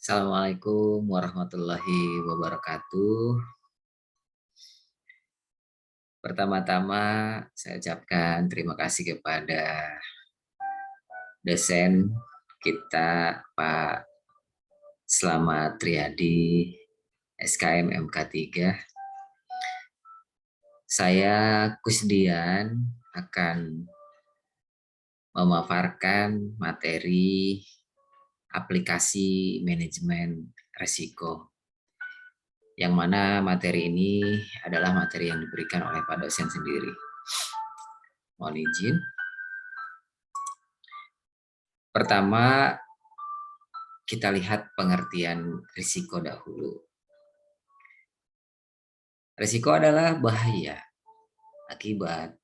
Assalamualaikum warahmatullahi wabarakatuh. Pertama-tama saya ucapkan terima kasih kepada dosen kita Pak Slamet Riyadi SKM MK3. Saya Kusdian akan memaparkan materi aplikasi manajemen risiko. Yang mana materi ini adalah materi yang diberikan oleh Pak dosen sendiri. Mohon izin. Pertama, kita lihat pengertian risiko dahulu. Risiko adalah bahaya, akibat,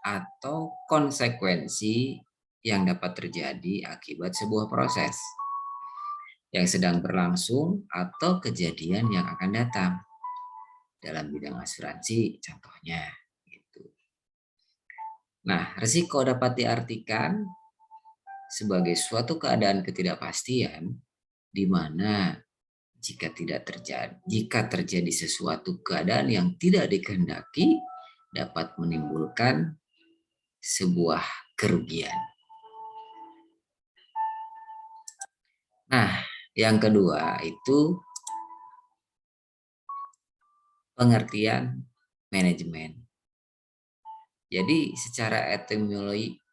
atau konsekuensi yang dapat terjadi akibat sebuah proses yang sedang berlangsung atau kejadian yang akan datang. Dalam bidang asuransi, contohnya. Gitu. Nah, risiko dapat diartikan sebagai suatu keadaan ketidakpastian di mana jika terjadi sesuatu keadaan yang tidak dikehendaki dapat menimbulkan sebuah kerugian. Nah, yang kedua itu pengertian manajemen. Jadi secara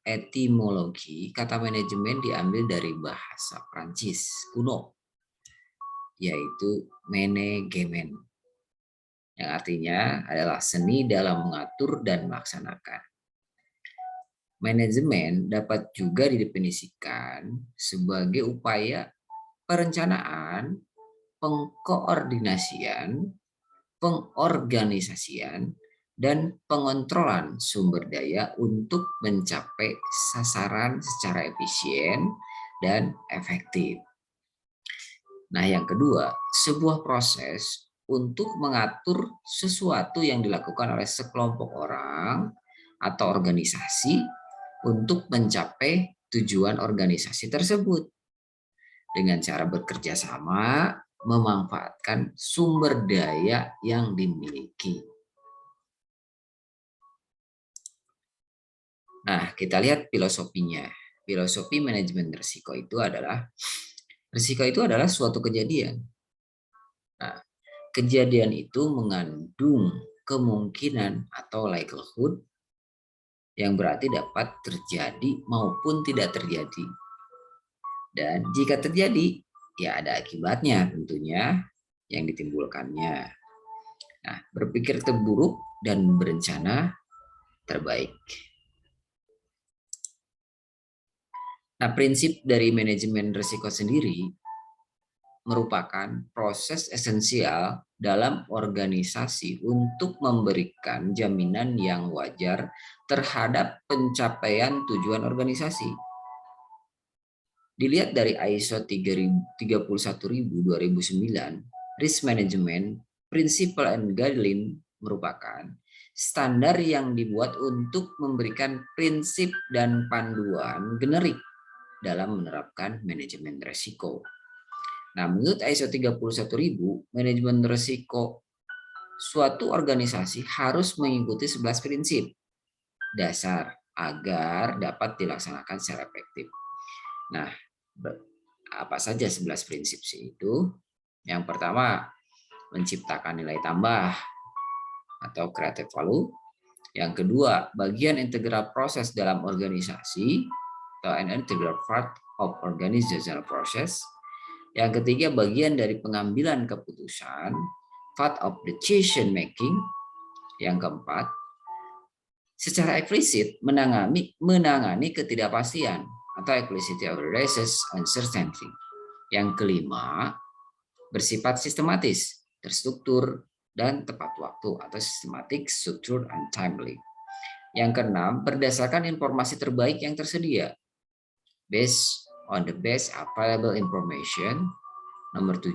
etimologi kata manajemen diambil dari bahasa Prancis kuno, yaitu manajemen, yang artinya adalah seni dalam mengatur dan melaksanakan. Manajemen dapat juga didefinisikan sebagai upaya perencanaan, pengkoordinasian, pengorganisasian, dan pengontrolan sumber daya untuk mencapai sasaran secara efisien dan efektif. Nah, yang kedua, sebuah proses untuk mengatur sesuatu yang dilakukan oleh sekelompok orang atau organisasi untuk mencapai tujuan organisasi tersebut dengan cara bekerja sama, memanfaatkan sumber daya yang dimiliki. Nah, kita lihat filosofinya. Filosofi manajemen risiko itu adalah suatu kejadian. Nah, kejadian itu mengandung kemungkinan atau likelihood yang berarti dapat terjadi maupun tidak terjadi. Dan jika terjadi, ya ada akibatnya tentunya yang ditimbulkannya. Nah, berpikir terburuk dan berencana terbaik. Nah, prinsip dari manajemen risiko sendiri merupakan proses esensial dalam organisasi untuk memberikan jaminan yang wajar terhadap pencapaian tujuan organisasi. Dilihat dari ISO 31000-2009, Risk Management Principle and Guideline merupakan standar yang dibuat untuk memberikan prinsip dan panduan generik dalam menerapkan manajemen risiko. Nah, menurut ISO 31000, manajemen risiko suatu organisasi harus mengikuti 11 prinsip dasar agar dapat dilaksanakan secara efektif. Nah, apa saja 11 prinsip itu? Yang pertama, menciptakan nilai tambah atau creative value. Yang kedua, bagian integral proses dalam organisasi atau an integral part of organizational process. Yang ketiga, bagian dari pengambilan keputusan, part of decision making. Yang keempat, secara eksplisit menangani ketidakpastian atau explicit of risk uncertainty. Yang kelima, bersifat sistematis, terstruktur, dan tepat waktu atau systematic, structured, and timely. Yang keenam, berdasarkan informasi terbaik yang tersedia, based on the best available information. Nomor 7,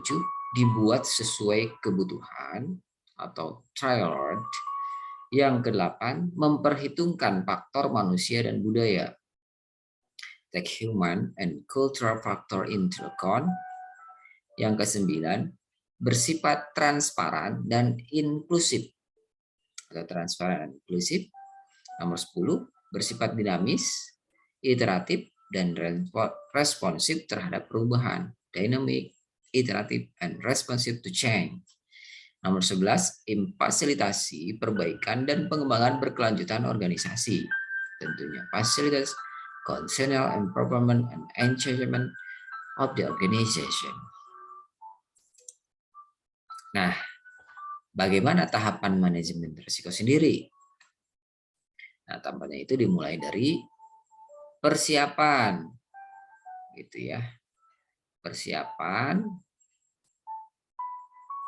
dibuat sesuai kebutuhan atau tailored. Yang ke-8, memperhitungkan faktor manusia dan budaya. Take human and cultural factor into account. Yang ke-9, bersifat transparan dan inklusif atau transparan dan inklusif. Nomor 10, bersifat dinamis, iteratif, dan responsif terhadap perubahan. Dynamic, iteratif, and responsive to change. Nomor 11, memfasilitasi perbaikan dan pengembangan berkelanjutan organisasi. Tentunya fasilitas continual improvement and engagement of the organization. Nah, bagaimana tahapan manajemen risiko sendiri? Nah, tahapannya itu dimulai dari persiapan, gitu ya. Persiapan,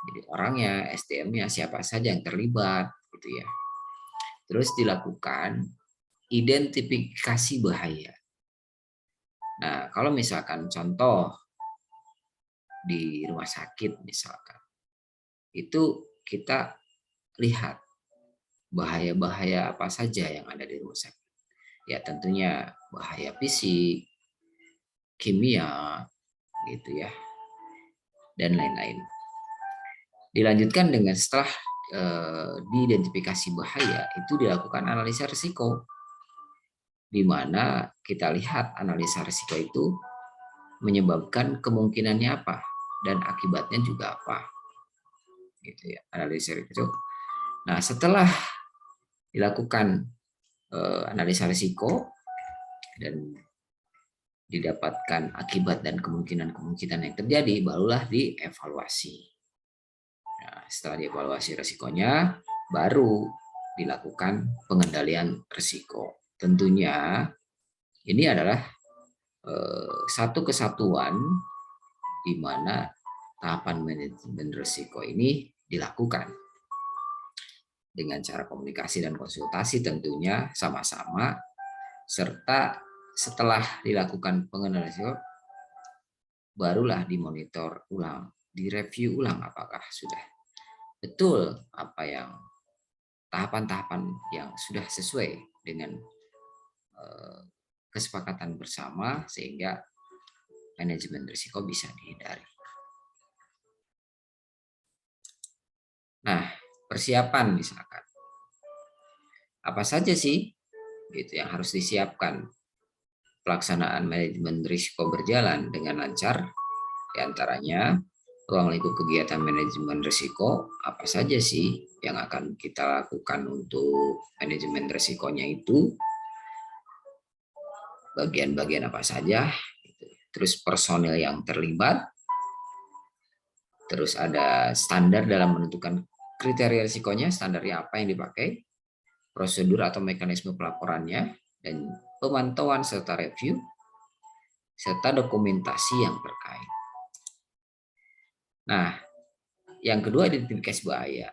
jadi orangnya, SDM-nya siapa saja yang terlibat, gitu ya. Terus dilakukan identifikasi bahaya. Nah, kalau misalkan contoh di rumah sakit misalkan, itu kita lihat bahaya-bahaya apa saja yang ada di rumah sakit. Ya tentunya bahaya fisik, kimia, gitu ya, dan lain-lain. Dilanjutkan dengan setelah diidentifikasi bahaya, itu dilakukan analisa risiko, di mana kita lihat analisa risiko itu menyebabkan kemungkinannya apa dan akibatnya juga apa, gitu ya, analisa risiko. Nah, setelah dilakukan analisa risiko dan didapatkan akibat dan kemungkinan-kemungkinan yang terjadi, barulah dievaluasi. Nah, setelah dievaluasi risikonya, baru dilakukan pengendalian risiko. Tentunya ini adalah satu kesatuan di mana tahapan manajemen risiko ini dilakukan dengan cara komunikasi dan konsultasi tentunya sama-sama, serta setelah dilakukan pengendalian risiko barulah dimonitor ulang, direview ulang apakah sudah betul apa yang tahapan-tahapan yang sudah sesuai dengan kesepakatan bersama sehingga manajemen risiko bisa dihindari. Nah, persiapan misalkan. Apa saja sih gitu yang harus disiapkan? Pelaksanaan manajemen risiko berjalan dengan lancar, diantaranya ruang lingkup kegiatan manajemen risiko, apa saja sih yang akan kita lakukan untuk manajemen risikonya itu, bagian-bagian apa saja, terus personil yang terlibat, terus ada standar dalam menentukan kriteria risikonya, standarnya apa yang dipakai, prosedur atau mekanisme pelaporannya, dan pemantauan serta review, serta dokumentasi yang terkait. Nah, yang kedua identifikasi bahaya.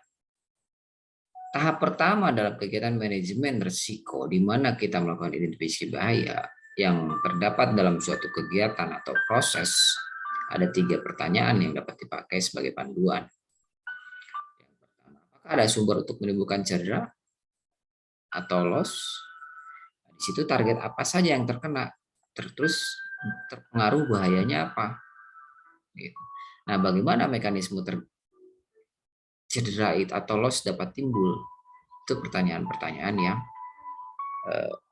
Tahap pertama dalam kegiatan manajemen risiko, di mana kita melakukan identifikasi bahaya yang terdapat dalam suatu kegiatan atau proses, ada 3 pertanyaan yang dapat dipakai sebagai panduan. Yang pertama, apakah ada sumber untuk menimbulkan cedera atau loss? Di situ target apa saja yang terkena, terus terpengaruh bahayanya apa? Gitu. Nah, bagaimana mekanisme cedera atau loss dapat timbul? Itu pertanyaan-pertanyaan yang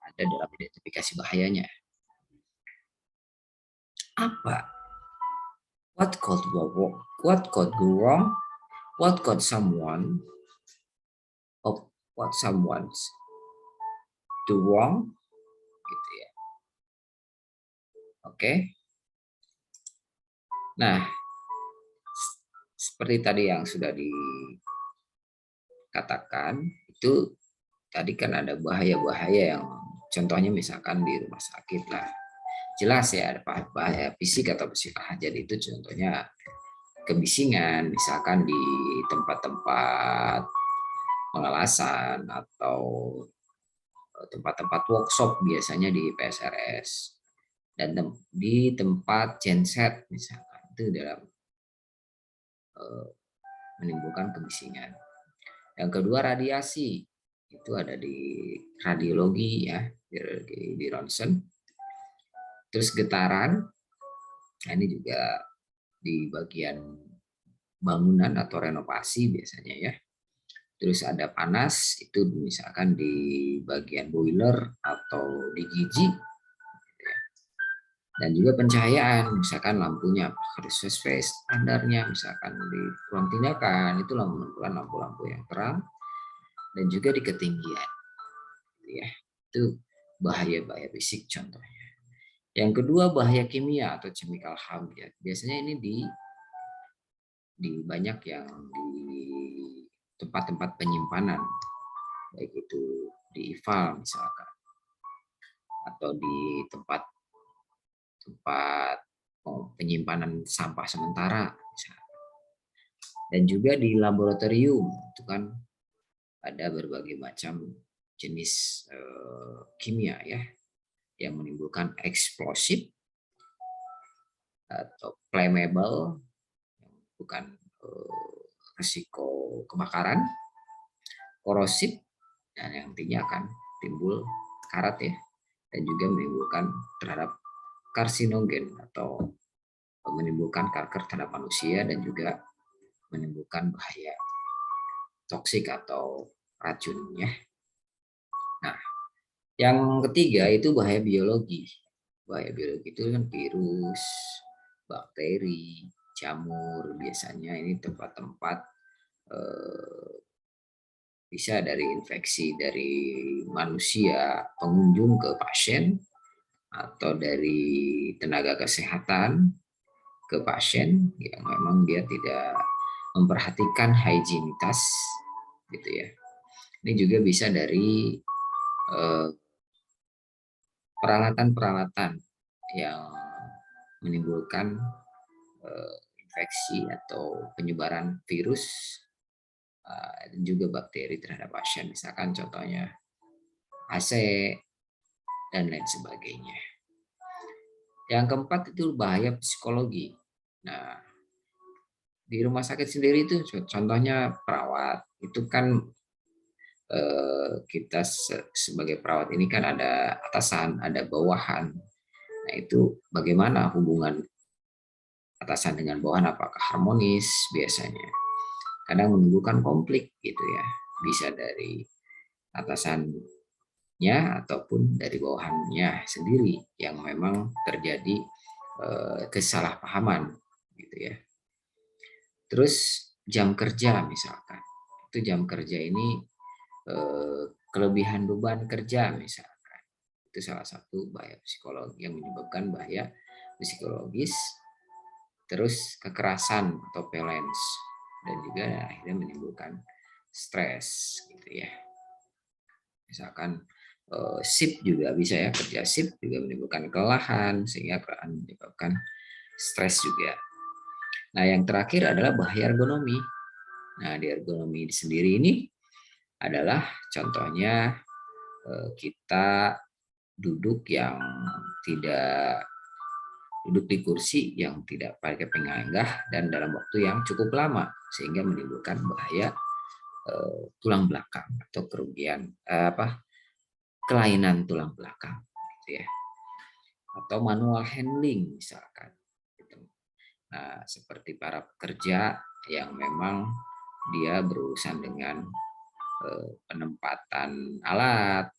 ada dalam identifikasi bahayanya. Apa? What could go wrong? What could someone or what someone's do wrong? Gitu ya. Oke. Nah, seperti tadi yang sudah dikatakan, itu tadi kan ada bahaya-bahaya yang contohnya misalkan di rumah sakit lah. Jelas ya ada bahaya fisik atau psikologi. Jadi itu contohnya kebisingan misalkan di tempat-tempat pengelasan atau tempat-tempat workshop biasanya di PSRS dan di tempat genset misalkan itu dalam menimbulkan kebisingan. Yang kedua radiasi, itu ada di radiologi ya, di ronsen. Terus getaran, nah ini juga di bagian bangunan atau renovasi biasanya ya. Terus ada panas, itu misalkan di bagian boiler atau di gigi. Dan juga pencahayaan, misalkan lampunya harus sesuai standarnya, misalkan di ruang tindakan itu lampu-lampu yang terang, dan juga di ketinggian. Ya, itu bahaya-bahaya fisik contohnya. Yang kedua bahaya kimia atau chemical harm ya. Biasanya ini di banyak yang di tempat-tempat penyimpanan, baik itu di IFAL misalkan, atau di tempat penyimpanan sampah sementara misalkan. Dan juga di laboratorium itu kan ada berbagai macam jenis kimia ya yang menimbulkan eksplosif atau flammable, bukan risiko kebakaran, korosif, dan yang nantinya akan timbul karat ya, dan juga menimbulkan terhadap karsinogen atau menimbulkan kanker terhadap manusia, dan juga menimbulkan bahaya toksik atau racunnya. Nah, yang ketiga itu bahaya biologi. Bahaya biologi itu kan virus, bakteri, jamur, biasanya ini tempat-tempat bisa dari infeksi dari manusia pengunjung ke pasien, atau dari tenaga kesehatan ke pasien yang memang dia tidak memperhatikan higienitas gitu ya. Ini juga bisa dari peralatan-peralatan yang menimbulkan infeksi atau penyebaran virus dan juga bakteri terhadap pasien, misalkan contohnya AC dan lain sebagainya. Yang keempat itu bahaya psikologi. Nah, di rumah sakit sendiri itu contohnya perawat itu kan kita sebagai perawat ini kan ada atasan, ada bawahan. Nah, itu bagaimana hubungan atasan dengan bawahan, apakah harmonis? Biasanya kadang menimbulkan konflik gitu ya, bisa dari atasannya ataupun dari bawahannya sendiri yang memang terjadi kesalahpahaman gitu ya. Terus jam kerja misalkan, itu jam kerja ini kelebihan beban kerja misalkan, itu salah satu bahaya psikologi yang menyebabkan bahaya psikologis. Terus kekerasan atau violence, dan juga akhirnya menimbulkan stres gitu ya. Misalkan shift juga bisa ya, kerja shift juga menimbulkan kelelahan sehingga akan menyebabkan stres juga. Nah, yang terakhir adalah bahaya ergonomi. Nah, di ergonomi sendiri ini adalah contohnya kita duduk di kursi yang tidak pakai penyanggah dan dalam waktu yang cukup lama sehingga menimbulkan bahaya tulang belakang atau kerugian kelainan tulang belakang gitu ya. Atau manual handling misalkan gitu. Nah, seperti para pekerja yang memang dia berurusan dengan penempatan alat,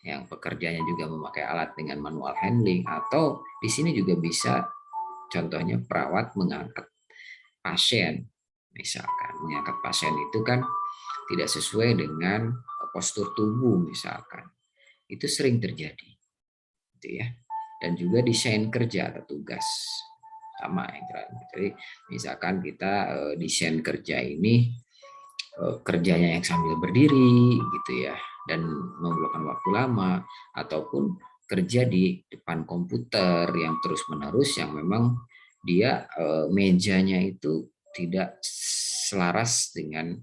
yang pekerjanya juga memakai alat dengan manual handling, atau di sini juga bisa contohnya perawat mengangkat pasien. Misalkan mengangkat pasien itu kan tidak sesuai dengan postur tubuh misalkan. Itu sering terjadi. Gitu ya. Dan juga desain kerja atau tugas sama yang terakhir. Jadi misalkan kita desain kerja ini kerjanya yang sambil berdiri gitu ya, dan memerlukan waktu lama, ataupun kerja di depan komputer yang terus-menerus yang memang dia mejanya itu tidak selaras dengan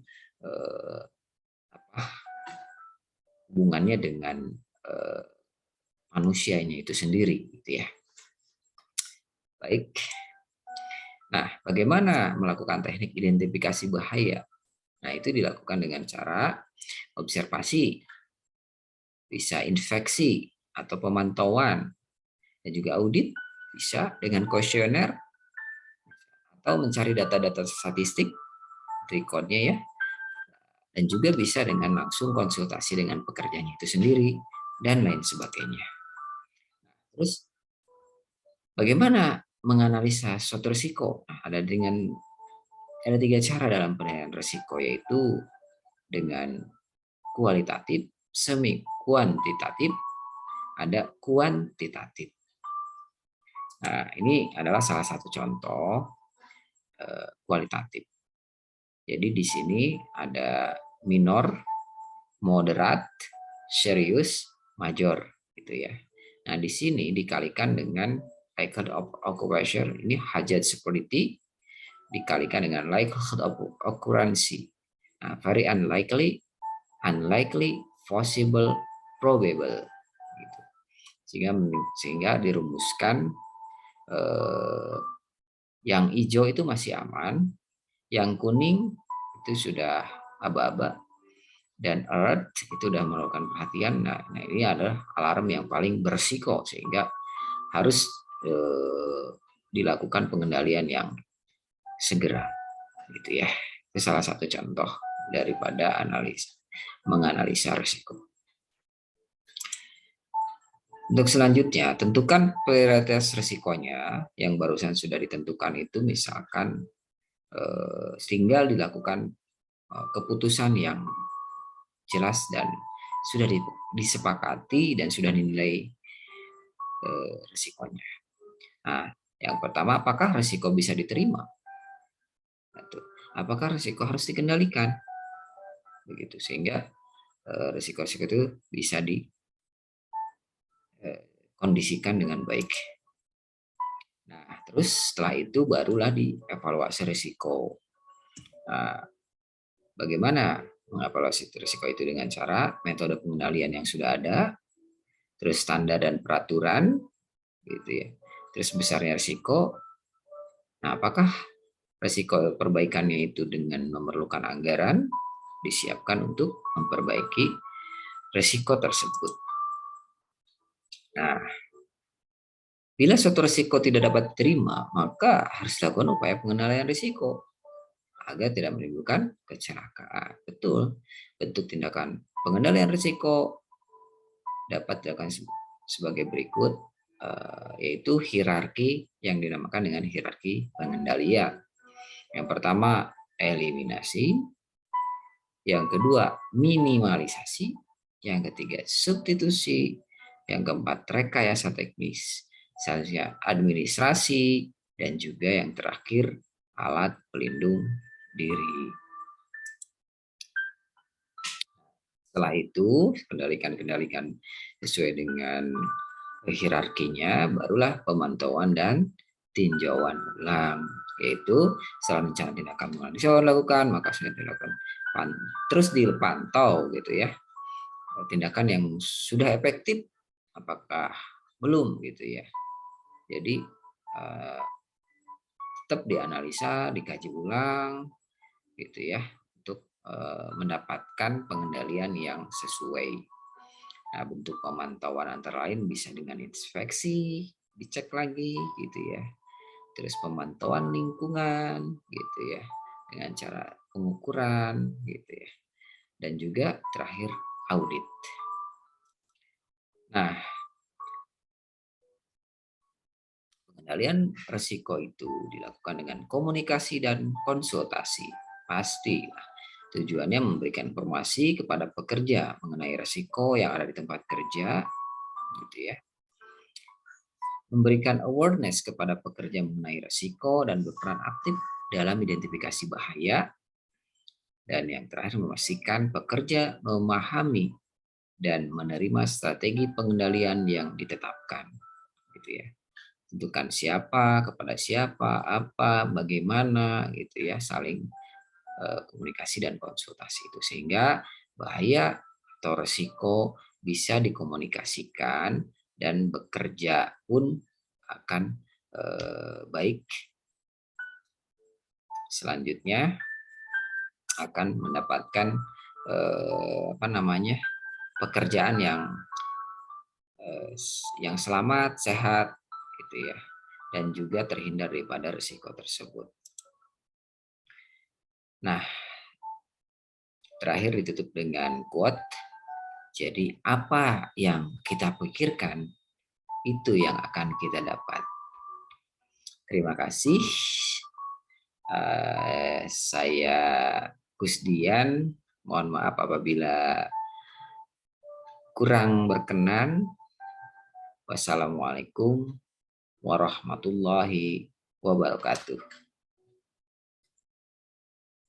hubungannya dengan manusianya itu sendiri gitu ya. Baik. Nah, bagaimana melakukan teknik identifikasi bahaya? Nah, itu dilakukan dengan cara observasi, bisa infeksi atau pemantauan, dan juga audit bisa dengan kuesioner atau mencari data-data statistik rekodnya ya, dan juga bisa dengan langsung konsultasi dengan pekerjanya itu sendiri dan lain sebagainya. Terus bagaimana menganalisa suatu risiko? Nah, ada 3 cara dalam penilaian risiko, yaitu dengan kualitatif, semi kuantitatif, ada kuantitatif. Nah, ini adalah salah satu contoh kualitatif. Jadi di sini ada minor, moderat, serius, major gitu ya. Nah, di sini dikalikan dengan likelihood of occurrence, ini hajat severity, dikalikan dengan likelihood of occurrence. Nah, very unlikely, unlikely, possible, probable gitu. Sehingga dirumuskan yang hijau itu masih aman, yang kuning itu sudah aba-aba, dan alert itu sudah melakukan perhatian. Nah, ini adalah alarm yang paling berisiko sehingga harus dilakukan pengendalian yang segera gitu ya. Itu salah satu contoh daripada menganalisa risiko. Untuk selanjutnya, tentukan prioritas risikonya yang barusan sudah ditentukan itu, misalkan tinggal dilakukan keputusan yang jelas dan sudah disepakati dan sudah dinilai risikonya. Nah, yang pertama, apakah risiko bisa diterima? Apakah risiko harus dikendalikan? Begitu, sehingga risiko-risiko itu bisa dikondisikan dengan baik. Nah, terus setelah itu barulah dievaluasi risiko. Nah, bagaimana mengevaluasi risiko itu? Dengan cara metode pengendalian yang sudah ada, terus standar dan peraturan, gitu ya. Terus besarnya risiko. Nah, apakah risiko perbaikannya itu dengan memerlukan anggaran disiapkan untuk memperbaiki risiko tersebut. Nah, bila suatu risiko tidak dapat diterima, maka harus dilakukan upaya pengendalian risiko agar tidak menimbulkan kecelakaan. Betul, bentuk tindakan pengendalian risiko dapat dilakukan sebagai berikut, yaitu hierarki yang dinamakan dengan hierarki pengendalian. Yang pertama, eliminasi. Yang kedua, minimalisasi. Yang ketiga, substitusi. Yang keempat, rekayasa teknis. Selanjutnya, administrasi. Dan juga yang terakhir, alat pelindung diri. Setelah itu, kendalikan sesuai dengan hierarkinya, barulah pemantauan dan tinjauan ulang. Yaitu setelah rencana tindakan pengendalian dilakukan, maka sudah dilakukan terus dipantau gitu ya. Tindakan yang sudah efektif, apakah belum gitu ya. Jadi tetap dianalisa, dikaji ulang gitu ya, untuk mendapatkan pengendalian yang sesuai. Nah, bentuk pemantauan antara lain bisa dengan inspeksi, dicek lagi gitu ya. Terus pemantauan lingkungan gitu ya, dengan cara pengukuran gitu ya. Dan juga terakhir audit. Nah, pengendalian risiko itu dilakukan dengan komunikasi dan konsultasi. Pastilah tujuannya memberikan informasi kepada pekerja mengenai risiko yang ada di tempat kerja, gitu ya. Memberikan awareness kepada pekerja mengenai risiko dan berperan aktif dalam identifikasi bahaya. Dan yang terakhir, memastikan pekerja memahami dan menerima strategi pengendalian yang ditetapkan, gitu ya. Tentukan siapa, kepada siapa, apa, bagaimana, gitu ya, saling komunikasi dan konsultasi itu, sehingga bahaya atau risiko bisa dikomunikasikan dan bekerja pun akan baik. Selanjutnya akan mendapatkan pekerjaan yang selamat, sehat gitu ya, dan juga terhindar daripada risiko tersebut. Nah, terakhir ditutup dengan quote. Jadi apa yang kita pikirkan, itu yang akan kita dapat. Terima kasih. Saya Kusdian. Mohon maaf apabila kurang berkenan. Wassalamualaikum warahmatullahi wabarakatuh.